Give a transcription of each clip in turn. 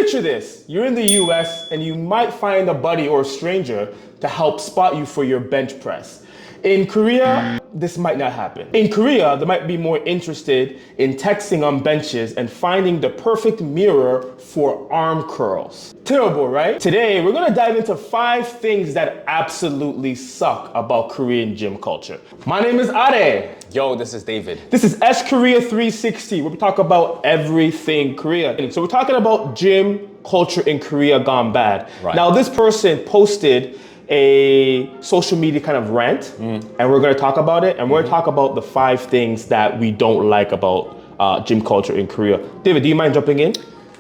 picture this. You're in the US and you might find a buddy or a stranger to help spot you for your bench press. In Korea, this might not happen. In Korea, they might be more interested in texting on benches and finding the perfect mirror for arm curls. Terrible, right? Today, we're gonna dive into 5 things that absolutely suck about Korean gym culture. My name is Are. Yo, this is David. This is S Korea 360, where we talk about everything Korea. So we're talking about gym culture in Korea gone bad. Right. Now, this person posted a social media kind of rant, and we're going to talk about it, and we're going to talk about the 5 things that we don't like about gym culture in Korea. David, do you mind jumping in?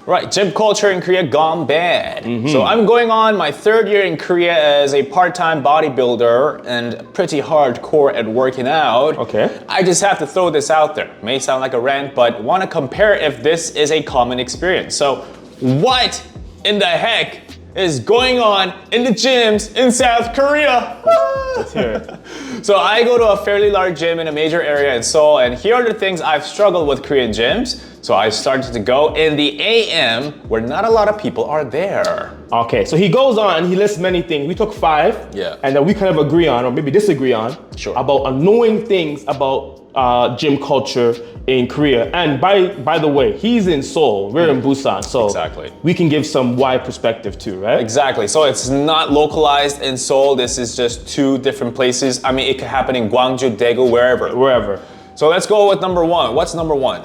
Right, gym culture in Korea gone bad. So I'm going on my 3rd year in Korea as a part-time bodybuilder and pretty hardcore at working out. Okay. I just have to throw this out there. May sound like a rant, but want to compare if this is a common experience. So what in the heck is going on in the gyms in South Korea? Let's hear it. So I go to a fairly large gym in a major area in Seoul, and here are the things I've struggled with Korean gyms. So I started to go in the AM where not a lot of people are there. Okay, so he goes on, he lists many things. We took 5, Yeah. and that we kind of agree on, or maybe disagree on, Sure. about annoying things about gym culture in Korea. And by the way, he's in Seoul, we're in Busan, so Exactly. we can give some wide perspective too, right? Exactly. So it's not localized in Seoul. This is just 2 different places. I mean, it could happen in Gwangju, Daegu, wherever. Wherever. So let's go with number 1. What's number 1?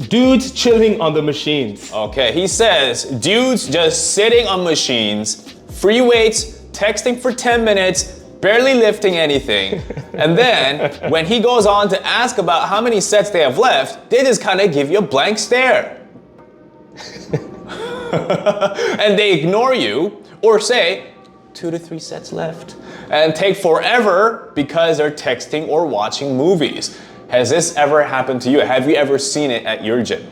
Dudes chilling on the machines. Okay, he says, dudes just sitting on machines, free weights, texting for 10 minutes, barely lifting anything. And then when he goes on to ask about how many sets they have left, they just kind of give you a blank stare. And they ignore you or say 2 to 3 sets left and take forever because they're texting or watching movies. Has this ever happened to you? Have you ever seen it at your gym?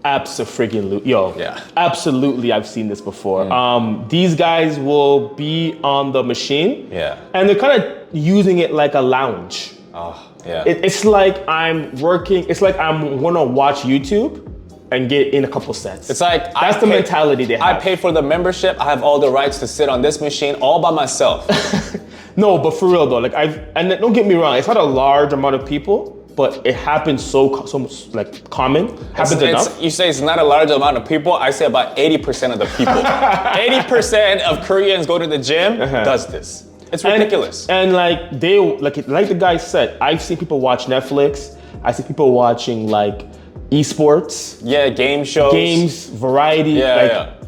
Absolutely, Yeah. absolutely. I've seen this before. These guys will be on the machine, Yeah. and they're kind of using it like a lounge. Oh, yeah. It's like I'm working. It's like I'm gonna watch YouTube and get in a couple sets. It's like that's the mentality they have. I paid for the membership. I have all the rights to sit on this machine all by myself. No, but for real though, like and don't get me wrong, it's not a large amount of people, but it happens so much like common. Happens enough. You say it's not a large amount of people. I say about 80% of the people. 80% of Koreans go to the gym does this. It's ridiculous. And like like the guy said, I've seen people watch Netflix. I see people watching like esports, Yeah, game shows. games, variety,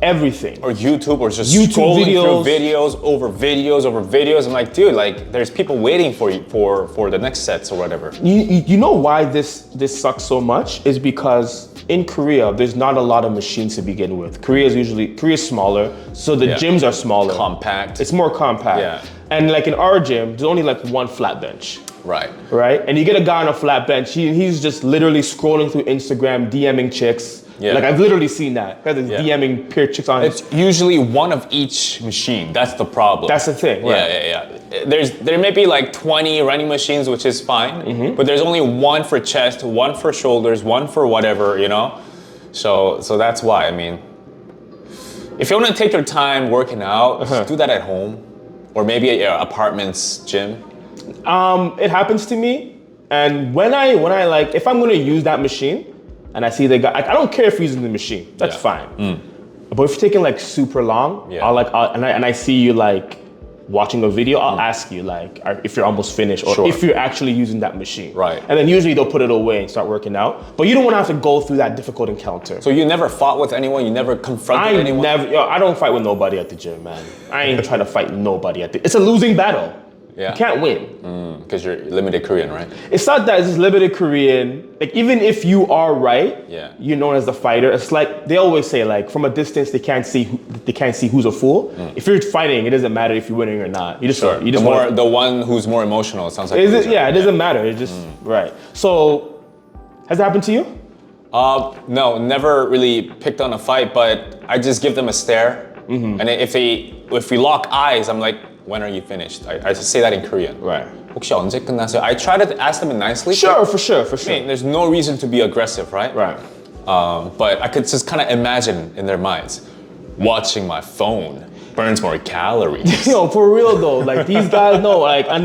everything. Or YouTube, or just YouTube scrolling videos. through videos over videos over videos. I'm like, dude, like there's people waiting for you for the next sets or whatever. You know why this sucks so much is because in Korea there's not a lot of machines to begin with. Korea's smaller, so the gyms are smaller. Compact. It's more compact. Yeah. And like in our gym, there's only like 1 flat bench. Right. Right? And you get a guy on a flat bench, he's just literally scrolling through Instagram, DMing chicks. Yeah. Like I've literally seen that. Guys DMing pure chicks on It's usually one of each machine. That's the problem. That's the thing. Right? Yeah. There may be like 20 running machines, which is fine, but there's only 1 for chest, 1 for shoulders, 1 for whatever, you know? So that's why, I mean, if you want to take your time working out, just do that at home, or maybe at your apartment's gym. It happens to me, and when I like, if I'm gonna use that machine, and I see the guy, I don't care if he's using the machine. That's fine. But if you're taking like super long, and I see you like watching a video, I'll ask you like if you're almost finished or if you're actually using that machine. Right. And then usually they'll put it away and start working out. But you don't want to have to go through that difficult encounter. So you never fought with anyone? You never confronted anyone? I don't fight with nobody at the gym, man. I ain't trying to fight nobody it's a losing battle. Yeah. You can't win. Because you're limited Korean, right? It's not that it's just limited Korean. Like even if you are right, you're known as the fighter. It's like they always say, like from a distance they can't see who's a fool. If you're fighting, it doesn't matter if you're winning or not. You just the one who's more emotional. It sounds like. It doesn't matter. It's just right. So, has it happened to you? No, never really picked on a fight, but I just give them a stare, and if we lock eyes, I'm like, when are you finished? I just say that in Korean. Right. 혹시 언제 끝났어요? I try to ask them nicely. Sure, for sure. I mean, there's no reason to be aggressive, right? Right. But I could just kind of imagine in their minds, watching my phone burns more calories. Yo, for real though, like these guys know, like, and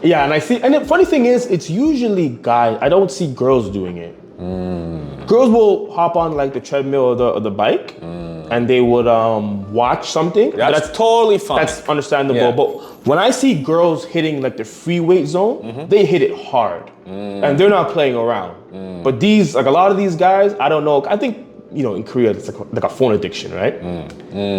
yeah, and I see, and the funny thing is, it's usually guys. I don't see girls doing it. Girls will hop on like the treadmill or the bike, and they would watch something. That's totally fine. That's understandable. Yeah. But when I see girls hitting like the free weight zone, they hit it hard, and they're not playing around. But these, like a lot of these guys, I don't know. I think in Korea it's like a phone addiction, right?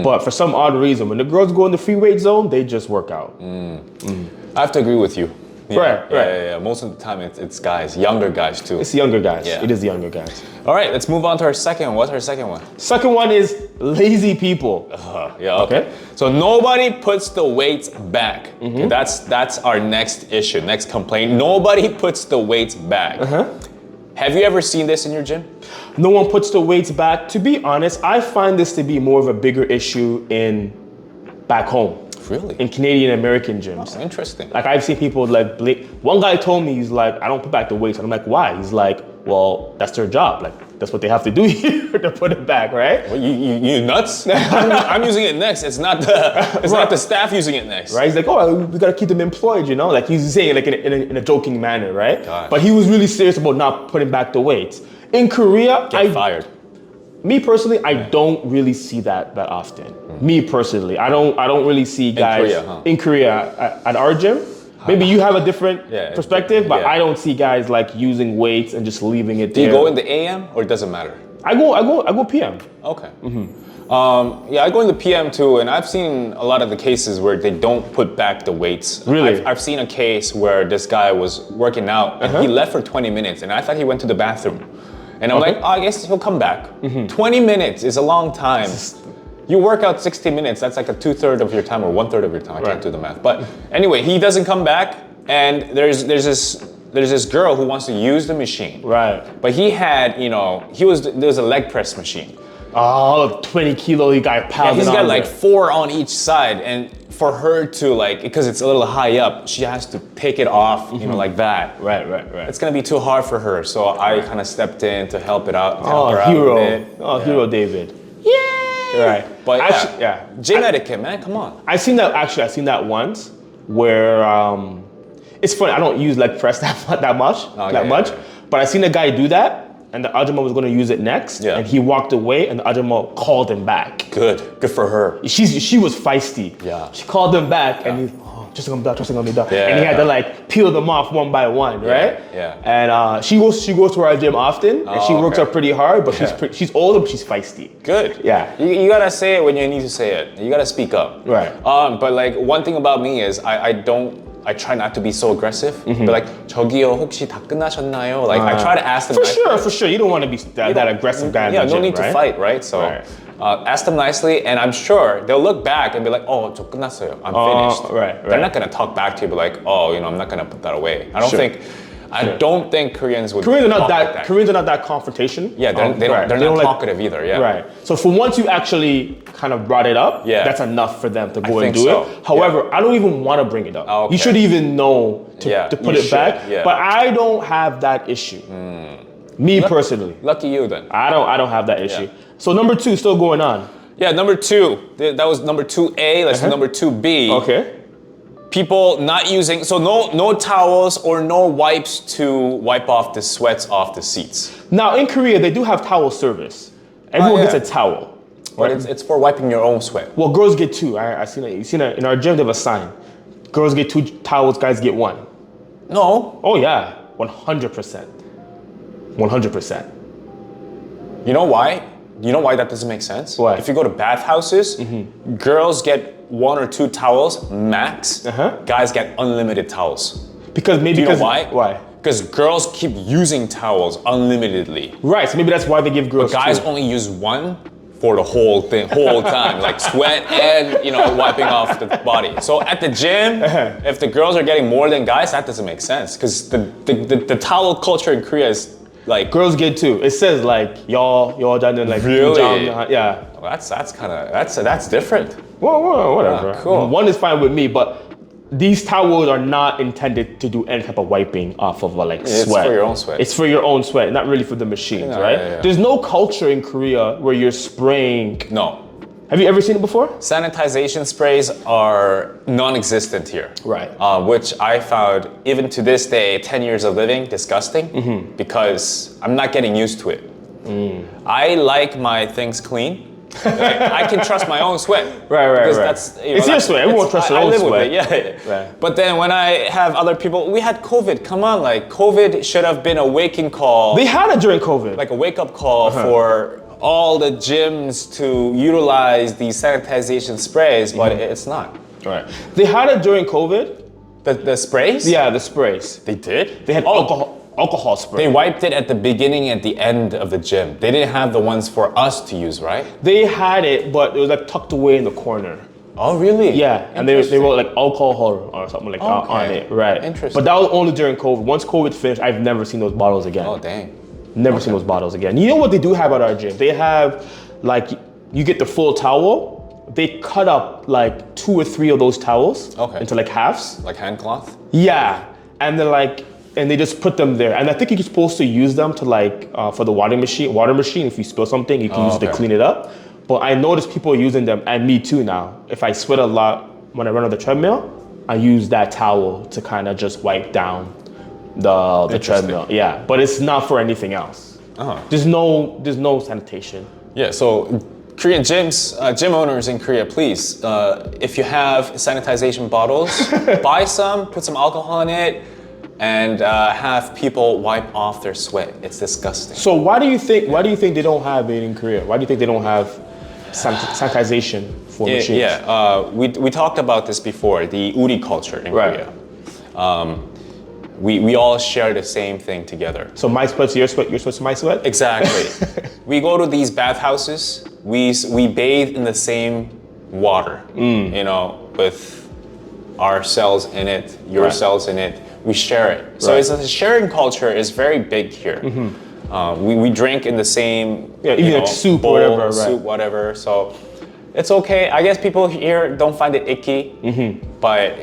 But for some odd reason, when the girls go in the free weight zone, they just work out. I have to agree with you. Right. Yeah. Most of the time it's guys, younger guys too. It's the younger guys. Yeah. It is the younger guys. All right, let's move on to our second one. What's our second one? Second one is lazy people. Yeah, okay. So nobody puts the weights back. Okay, that's our next issue, next complaint. Nobody puts the weights back. Have you ever seen this in your gym? No one puts the weights back. To be honest, I find this to be more of a bigger issue in back home. Really? In Canadian American gyms. Oh, interesting. Like I've seen people like, one guy told me, he's like, I don't put back the weights. And I'm like, why? He's like, well, that's their job. Like, that's what they have to do here to put it back, right? Well, you nuts? I'm using it next. It's not the staff using it next. Right? He's like, oh, we gotta keep them employed, Like he's saying like in a joking manner, right? Gosh. But he was really serious about not putting back the weights. In Korea, Get fired. Me personally, I don't really see that often. Me personally, I don't really see guys in Korea at our gym. Maybe you have a different perspective, but I don't see guys like using weights and just leaving it there. Do you go in the AM or it doesn't matter? I go PM. Okay. Yeah, I go in the PM too, and I've seen a lot of the cases where they don't put back the weights. Really? I've seen a case where this guy was working out and he left for 20 minutes, and I thought he went to the bathroom. And I'm like, oh, I guess he'll come back. 20 minutes is a long time. You work out 60 minutes, that's like a 2/3 of your time or 1/3 of your time. I can't do the math. But anyway, he doesn't come back, and there's this girl who wants to use the machine. Right. But he had, there's a leg press machine. Oh, 20 kilo, you got piled He's on got there. like 4 on each side, and for her to because it's a little high up, she has to take it off, like that. Right. It's gonna be too hard for her, so I kind of stepped in to help it out. Hero. Out Hero David. Yeah. Right. But actually, gym etiquette, man, come on. I've seen that once where it's funny. I don't use leg press that much, but I seen a guy do that. And the Ajumma was going to use it next, and he walked away, and the Ajumma called him back. Good for her. She was feisty. Yeah. She called him back, and he's trusting on me, done. Yeah. And he had to like peel them off one by one, right? Yeah. And she goes to our gym often, and she works out pretty hard, but she's older, but she's feisty. Good. Yeah. You gotta say it when you need to say it. You gotta speak up. Right. But like one thing about me is I try not to be so aggressive. But like 저기요 혹시 다 끝나셨나요? Like I try to ask them. For sure. You don't want to be that aggressive guy. Yeah, in the no gym, need to fight, right? So ask them nicely, and I'm sure they'll look back and be like, "Oh, 저 끝났어요. I'm finished." Right. They're not gonna talk back to you, but like, "Oh, I'm not gonna put that away." I don't think Koreans would. Koreans are not that confrontation. Yeah, they're not talkative either. Yeah. Right. So for once you actually kind of brought it up, that's enough for them to go and do it. However, I don't even want to bring it up. Okay. You should even know to put it back. Yeah. But I don't have that issue. Me personally. Lucky you then. I don't have that issue. So number 2 still going on. Yeah, number 2. That was number 2A. Let's do number 2B. Okay. People not using, so no towels or no wipes to wipe off the sweats off the seats. Now in Korea, they do have towel service. Everyone gets a towel. But it's for wiping your own sweat. Well, girls get 2. I seen it. You seen it in our gym. They have a sign. Girls get 2 towels. Guys get 1. No. Oh yeah, 100%. 100%. You know why? You know why that doesn't make sense? Why? If you go to bathhouses, girls get 1 or 2 towels max. Guys get unlimited towels. Do you know why? Why? Because girls keep using towels unlimitedly. Right. So maybe that's why they give girls. But guys 2. only use 1 for the whole time, like sweat and wiping off the body. So at the gym, if the girls are getting more than guys, that doesn't make sense because the towel culture in Korea is like girls get 2. It says like y'all done like really? Yeah. Well, that's different. Well, whatever. Cool. 1 is fine with me, but these towels are not intended to do any type of wiping off of like It's sweat. for your own sweat. It's for your own sweat, not really for the machines, right? Yeah. There's no culture in Korea where you're spraying. No. Have you ever seen it before? Sanitization sprays are non-existent here. Right. Which I found, even to this day, 10 years of living, disgusting because I'm not getting used to it. I like my things clean. Like, I can trust my own sweat. Right. Because that's, It's your sweat. Everyone trusts their I own live sweat. with it, yeah. Right. But then when I have other people, we had COVID. Come on, like COVID should have been a waking call. They had it during COVID. Like a wake-up call for all the gyms to utilize these sanitization sprays, but it's not. Right. They had it during COVID. The sprays? Yeah, the sprays. They did? They had alcohol spray. They wiped it at the beginning, at the end of the gym. They didn't have the ones for us to use, right? They had it, but it was like tucked away in the corner. Oh, really? Yeah, and they wrote like alcohol or something like that on it, right? Interesting. But that was only during COVID. Once COVID finished, I've never seen those bottles again. Oh, dang. Never seen those bottles again. You know what they do have at our gym? They have like, you get the full towel. They cut up like 2 or 3 of those towels into like halves. Like hand cloth? Yeah, and then like, and they just put them there. And I think you're supposed to use them to like, for the water machine, if you spill something, you can use it to clean it up. But I noticed people using them, and me too now. If I sweat a lot when I run on the treadmill, I use that towel to kind of just wipe down the treadmill. Yeah, but it's not for anything else. There's no sanitation. Yeah, so Korean gyms, gym owners in Korea, please, if you have sanitization bottles, buy some, put some alcohol in it, and have people wipe off their sweat. It's disgusting. So why do you think they don't have it in Korea? Why do you think they don't have sanitization for machines? Yeah, we talked about this before, the uri culture in Korea. We all share the same thing together. So my sweat's your sweat, your sweat's my sweat? Exactly. We go to these bathhouses, we bathe in the same water, you know, with our cells in it, your cells in it. We share it. So it's a sharing culture is very big here. We drink in the same even like soup bowl, or whatever, soup, whatever. So it's okay. I guess people here don't find it icky, but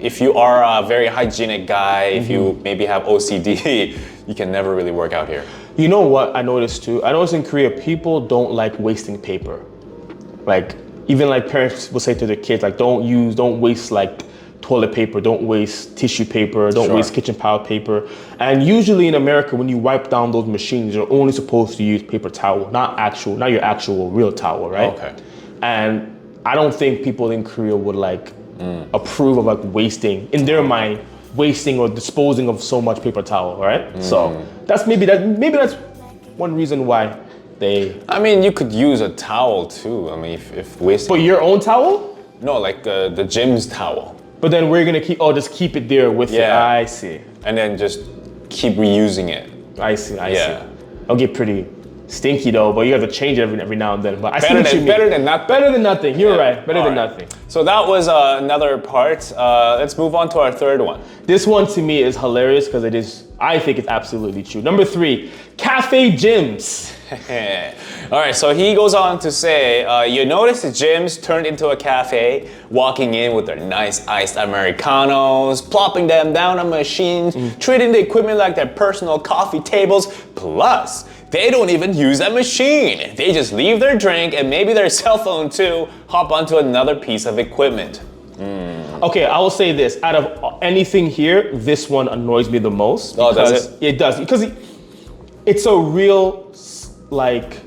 if you are a very hygienic guy, if you maybe have OCD, you can never really work out here. You know what I noticed too? I noticed in Korea, people don't like wasting paper. Like, even like parents will say to their kids, like, don't waste like toilet paper, don't waste tissue paper, don't waste kitchen towel paper. And usually in America, when you wipe down those machines, you're only supposed to use paper towel, not your actual real towel, right? Okay. And I don't think people in Korea would like approve of like wasting, in their mind, wasting or disposing of so much paper towel, right? So that's maybe that's one reason why they. I mean, you could use a towel too. I mean, if wasting. But your own towel? No, like the gym's towel. But then we're gonna just keep it there with it. I see. And then just keep reusing it. I see. It'll get pretty stinky though, but you have to change it every now and then. But I see Better what you mean. better than nothing. Better than nothing. You're right. Better than nothing. So that was another part. Let's move on to our third one. This one to me is hilarious because I think it's absolutely true. Number 3, cafe gyms. All right, so he goes on to say, you notice the gyms turned into a cafe, walking in with their nice iced Americanos, plopping them down on machines, treating the equipment like their personal coffee tables, plus they don't even use that machine. They just leave their drink and maybe their cell phone too, hop onto another piece of equipment. Okay, I will say this. Out of anything here, this one annoys me the most. Oh, does it? It does. Because it's a real, like,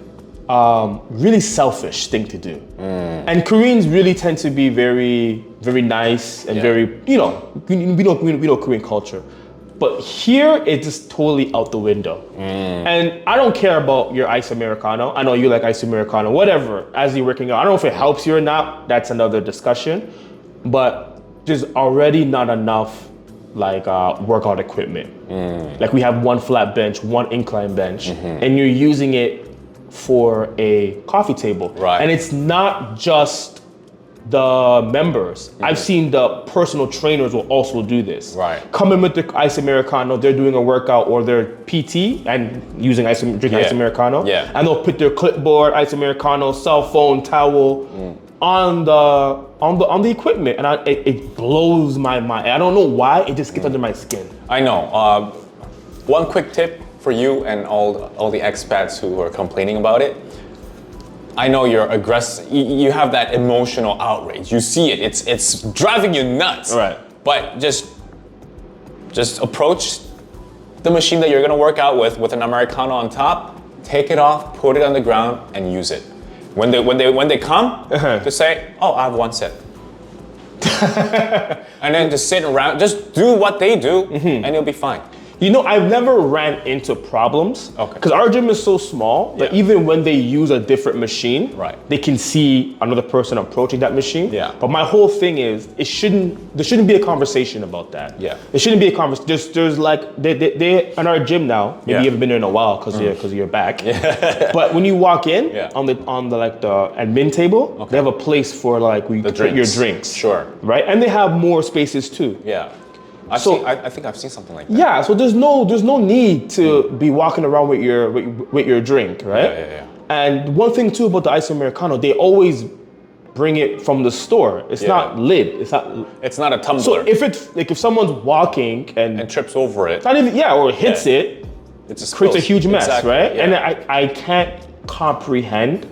really selfish thing to do. And Koreans really tend to be very, very nice and very, we know Korean culture. But here, it's just totally out the window. And I don't care about your ice Americano. I know you like ice Americano, whatever, as you're working out. I don't know if it helps you or not. That's another discussion. But there's already not enough like workout equipment. Like we have one flat bench, one incline bench, and you're using it for a coffee table. Right. And it's not just the members. I've seen the personal trainers will also do this. Right. Come in with the ice Americano, they're doing a workout or their PT and using drinking ice Americano. Yeah. And they'll put their clipboard, ice Americano, cell phone, towel. on the equipment, and it blows my mind. I don't know why. It just gets under my skin. I know. One quick tip for you and all the expats who are complaining about it. I know you're aggressive. You have that emotional outrage. You see it. It's driving you nuts. Right. But just approach the machine that you're gonna work out with an Americano on top. Take it off, put it on the ground, and use it. When they come, just say, "Oh, I have one set," and then just sit around. Just do what they do, and you'll be fine. You know, I've never ran into problems. Okay. Because our gym is so small that even when they use a different machine, Right. they can see another person approaching that machine. Yeah. But my whole thing is, there shouldn't be a conversation about that. Yeah. There shouldn't be a conversation. There's like, they in our gym now, maybe Yeah. you haven't been there in a while because you're back. But when you walk in, Yeah. on the like the admin table, they have a place for like, where you put your drinks. Sure. Right? And they have more spaces too. Yeah. I think I've seen something like that. Yeah, so there's no need to be walking around with your drink, right? Yeah. And one thing too about the ice americano, they always bring it from the store. It's not lid. It's not a tumbler. So if someone's walking and trips over it, not even or hits it, it just creates a spills. huge mess, Exactly, right? yeah. And I can't comprehend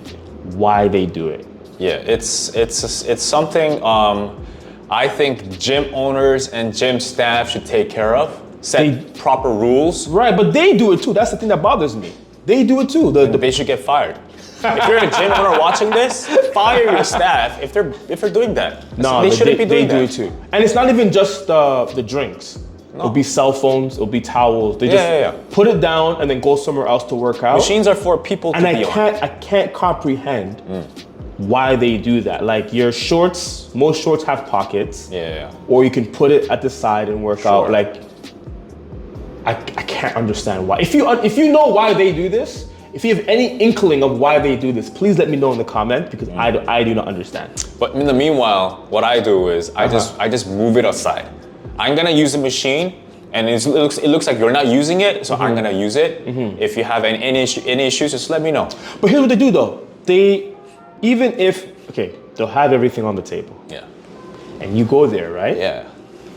why they do it. Yeah, it's something I think gym owners and gym staff should take care of. Set proper rules. Right, but they do it too. That's the thing that bothers me. They do it too. They should get fired. If you're a gym owner watching this, fire your staff if they're doing that. No, they shouldn't be doing they that. do it too. And it's not even just the drinks. It'll be cell phones, it'll be towels. They just put it down and then go somewhere else to work out. Machines are for people to be on. I can't comprehend why they do that. Like your shorts, most shorts have pockets. Yeah. Or you can put it at the side and work out. Like I can't understand why. If you know why they do this, if you have any inkling of why they do this, please let me know in the comment because I do not understand. But in the meanwhile, what I do is I just move it aside. I'm gonna use the machine, and it looks like you're not using it, so I'm gonna use it. If you have any issues, just let me know. But here's what they do though. They'll have everything on the table. Yeah. And you go there, right? Yeah.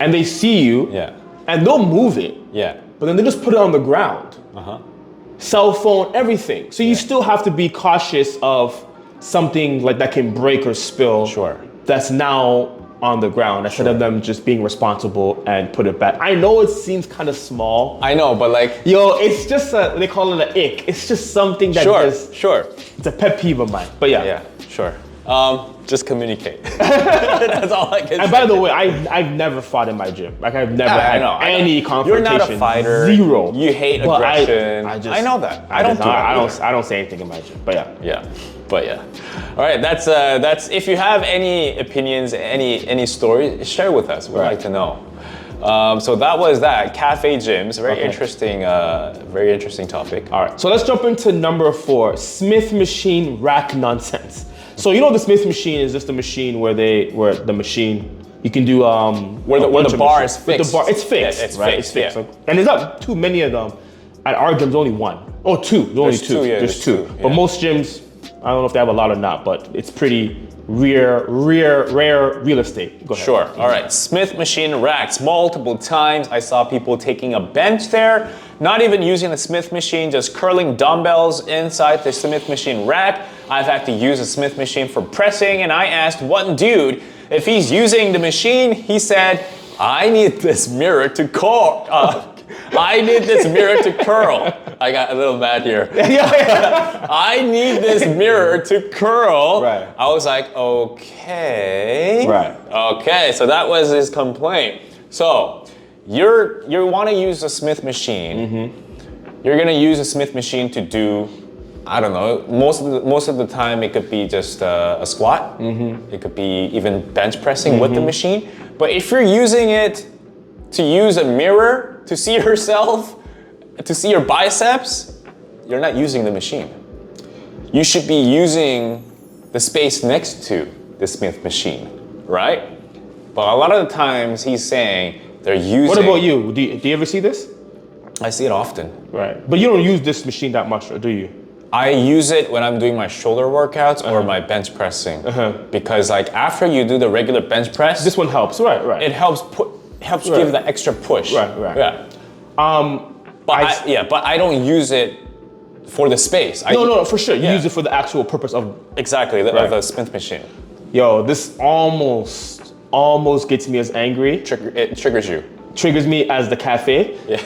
And they see you. Yeah. And they'll move it. Yeah. But then they just put it on the ground. Cell phone, everything. So you still have to be cautious of something like that can break or spill. Sure. That's now on the ground instead of them just being responsible and put it back. I know it seems kind of small. I know, but like, it's just they call it an ick. It's just something that it's a pet peeve of mine. But yeah. Yeah, sure. Just communicate. That's all I can say. And by the way, I've never fought in my gym. Like I've never had any confrontation. You're not a fighter. Zero. You hate But aggression. I know that. I don't say anything in my gym. But yeah. Yeah. All right. That's. If you have any opinions, any stories, share with us. We'd like to know. So that was that cafe gyms. Very interesting topic. All right. So let's jump into number 4. Smith machine rack nonsense. So you know the Smith machine is just a machine where the machine you can do where the bar is fixed. With the bar, it's fixed. Yeah, it's right? fixed. It's fixed. So, and there's not too many of them. At our gym's only one. Oh, two. There's only two. There's two. Yeah. But most gyms, I don't know if they have a lot or not, but it's pretty rare real estate. Go ahead. Sure. All right. Smith machine racks multiple times. I saw people taking a bench there, not even using the Smith machine, just curling dumbbells inside the Smith machine rack. I've had to use a Smith machine for pressing, and I asked one dude if he's using the machine. He said, "I need this mirror to curl." I need this mirror to curl. I got a little mad here. I need this mirror to curl. Right. I was like, okay. Right. Okay, so that was his complaint. So you want to use a Smith machine. You're gonna use a Smith machine to do, I don't know, most of the time it could be just a squat. It could be even bench pressing with the machine. But if you're using it to use a mirror to see yourself, to see your biceps, you're not using the machine. You should be using the space next to the Smith machine, right? But a lot of the times he's saying they're using... What about you? Do you ever see this? I see it often. Right. But you don't use this machine that much, do you? I use it when I'm doing my shoulder workouts or my bench pressing. Because like after you do the regular bench press, This one helps, right. it helps give that extra push. Right. Yeah. But I don't use it for the space. No, for sure. You use it for the actual purpose of exactly of the Smith machine. Yo, this almost gets me as angry. It triggers you. Triggers me as the cafe. Yeah.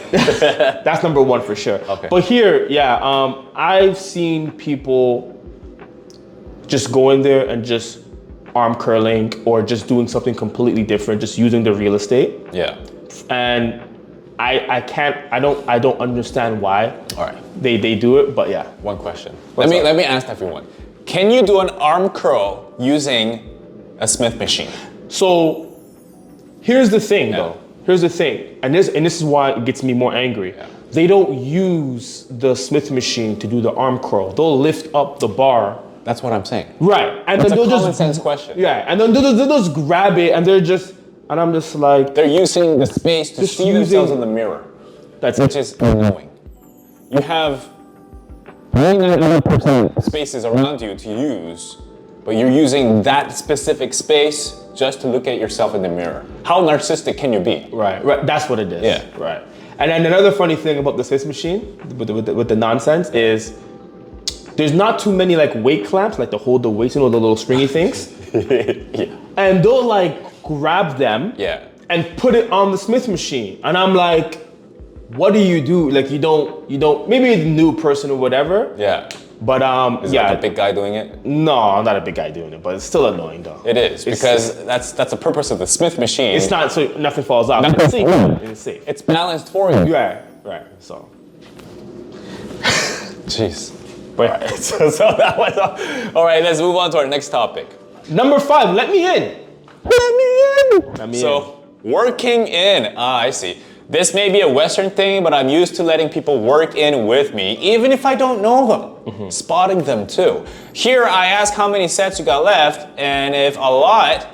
That's number one for sure. Okay. But here, I've seen people just go in there and just arm curling or just doing something completely different, just using the real estate. Yeah. And I don't understand why. All right. They do it, but yeah. One question. Let me ask everyone. Can you do an arm curl using a Smith machine? So here's the thing though. Here's the thing. And this is why it gets me more angry. Yeah. They don't use the Smith machine to do the arm curl. They'll lift up the bar. That's what I'm saying. Right. And That's then a they'll common just sense question. Yeah. And then they'll just grab it and and I'm just like, They're using the space to Just see themselves in the mirror, that's which is annoying. You have 99% spaces around you to use, but you're using that specific space just to look at yourself in the mirror. How narcissistic can you be? Right. That's what it is. Yeah. Right. And then another funny thing about the Smith machine with the nonsense is there's not too many like weight clamps, like to hold the weights, the little stringy things. Yeah. And they'll like grab them and put it on the Smith machine. And I'm like, what do you do? Like you don't, maybe a new person or whatever. Yeah. But Is it like a big guy doing it? No, I'm not a big guy doing it, but it's still annoying though. It is, because that's the purpose of the Smith machine. It's not so nothing falls out. Nothing It's safe. falls. It's safe. It's balanced for you. Right. So. Jeez. But so that was all right. Let's move on to our next topic. Number 5. Let me in. Let me in. Working in. I see. This may be a Western thing, but I'm used to letting people work in with me, even if I don't know them. Spotting them too. Here, I ask how many sets you got left, and if a lot,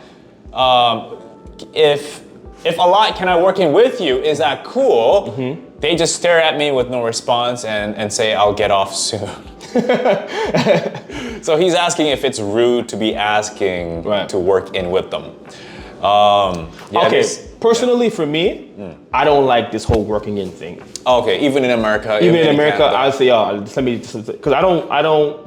if a lot, can I work in with you? Is that cool? They just stare at me with no response and say, I'll get off soon. So he's asking if it's rude to be asking to work in with them. Personally, for me, I don't like this whole working in thing. Okay, even in America. I'd say, because I don't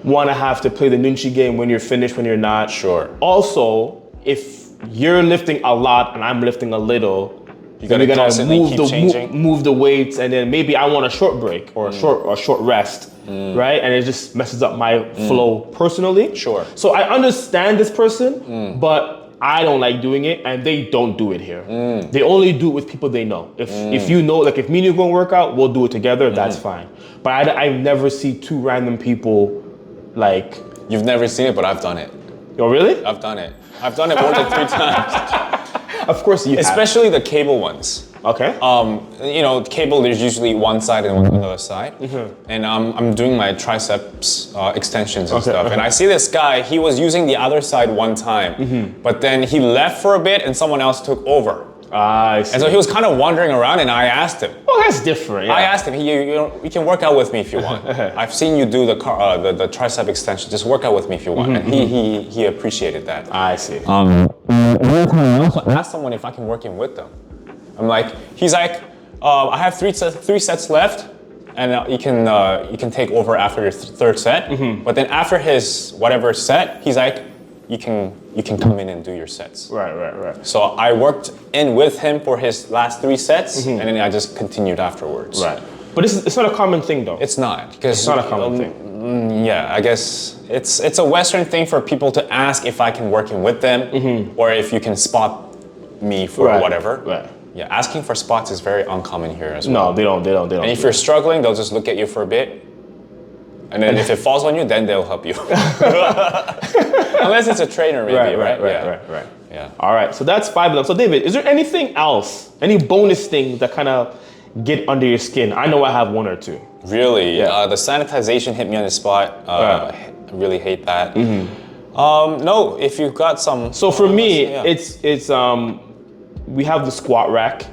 want to have to play the nunchi game when you're finished, when you're not. Sure. Also, if you're lifting a lot and I'm lifting a little, you're gonna move the weights, and then maybe I want a short break or a short rest, right? And it just messes up my flow personally. Sure. So I understand this person, but I don't like doing it, and they don't do it here. They only do it with people they know. If you know, like if me and you go and work out, we'll do it together. That's fine. But I never see two random people like. You've never seen it, but I've done it. Oh really? I've done it. I've done it more than 3 times. Of course you have. Especially the cable ones. Okay. Cable, there's usually one side and one other side. And I'm doing my triceps extensions and stuff. And I see this guy, he was using the other side one time, but then he left for a bit and someone else took over. I see. And so he was kind of wandering around, and I asked him. Oh, that's different. Yeah. I asked him, you can work out with me if you want. I've seen you do the tricep extension. Just work out with me if you want. And he appreciated that. I see. One time I also asked someone if I can work in with them. He's like, I have three sets left, and you can take over after your third set. But then after his whatever set, he's like, you can come in and do your sets. Right. So I worked in with him for his last 3 sets, and then I just continued afterwards. Right. But it's not a common thing though. It's not, because it's not a common thing. Yeah, I guess it's a Western thing for people to ask if I can work in with them, or if you can spot me for whatever. Right. Yeah, asking for spots is very uncommon here as well. No, they don't. And if you're struggling, they'll just look at you for a bit. And then if it falls on you, then they'll help you. Unless it's a trainer, maybe, right? Right. Yeah. All right, so that's 5 of them. So David, is there anything else, any bonus things that kind of get under your skin? I know I have 1 or 2. Really? Yeah. The sanitization hit me on the spot. I really hate that. No, if you've got some. So for me, it's we have the squat rack.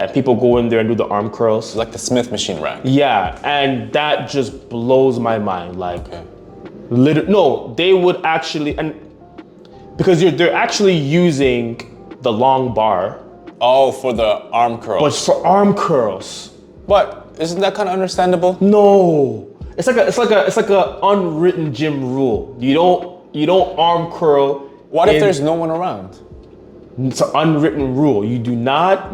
and people go in there and do the arm curls. Like the Smith machine rack. Yeah, and that just blows my mind. Like, Okay. no, they would actually, and because they're actually using the long bar, Oh, for the arm curl. but for arm curls. But isn't that kind of understandable? No, it's like a unwritten gym rule. You don't arm curl. What if there's no one around? It's an unwritten rule. You do not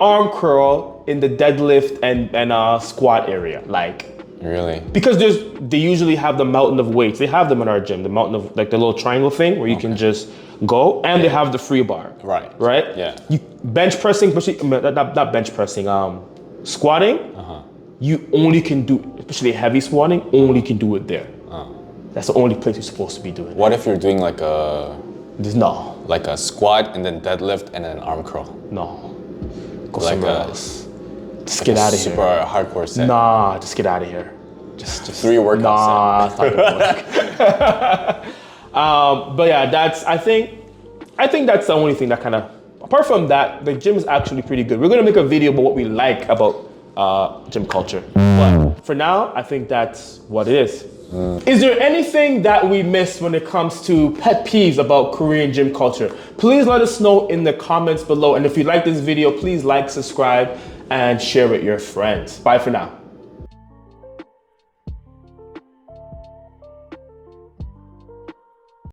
arm curl in the deadlift and squat area. Like, Really? because they usually have the mountain of weights. They have them in our gym, the mountain of, like, the little triangle thing where you can just go, and they have the free bar. Right. Right? Yeah. You bench pressing, especially not bench pressing, squatting, you only can do, especially heavy squatting, only can do it there. That's the only place you're supposed to be doing it. What if you're doing like a squat and then deadlift and then arm curl? No. Go Like somewhere a- else. Just get out of Super here. hardcore set. Nah, just get out of here. Just 3 workouts. nah, it's not gonna work. But yeah, I think that's the only thing that kind of, apart from that, the gym is actually pretty good. We're gonna make a video about what we like about gym culture. But for now, I think that's what it is. Is there anything that we missed when it comes to pet peeves about Korean gym culture? Please let us know in the comments below. And if you like this video, please like, subscribe, and share with your friends. Bye for now.